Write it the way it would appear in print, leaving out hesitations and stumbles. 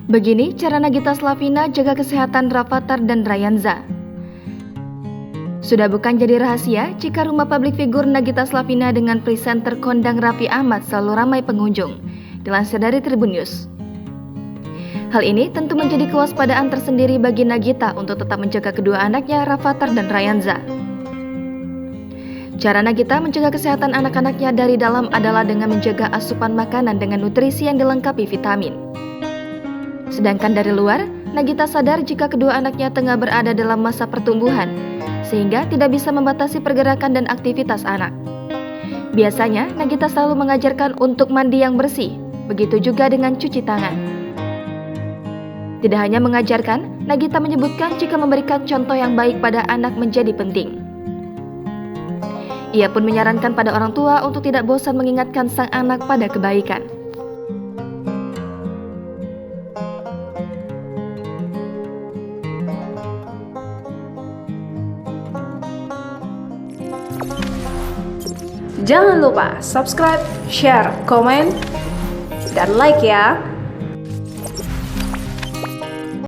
Begini cara Nagita Slavina jaga kesehatan Rafathar dan Rayanza. Sudah bukan jadi rahasia jika rumah publik figur Nagita Slavina dengan presenter kondang Raffi Ahmad selalu ramai pengunjung, dilansir dari Tribun News. Hal ini tentu menjadi kewaspadaan tersendiri bagi Nagita untuk tetap menjaga kedua anaknya Rafathar dan Rayanza. Cara Nagita menjaga kesehatan anak-anaknya dari dalam adalah dengan menjaga asupan makanan dengan nutrisi yang dilengkapi vitamin. Sedangkan dari luar, Nagita sadar jika kedua anaknya tengah berada dalam masa pertumbuhan, sehingga tidak bisa membatasi pergerakan dan aktivitas anak. Biasanya, Nagita selalu mengajarkan untuk mandi yang bersih, begitu juga dengan cuci tangan. Tidak hanya mengajarkan, Nagita menyebutkan jika memberikan contoh yang baik pada anak menjadi penting. Ia pun menyarankan pada orang tua untuk tidak bosan mengingatkan sang anak pada kebaikan. Jangan lupa subscribe, share, komen, dan like ya.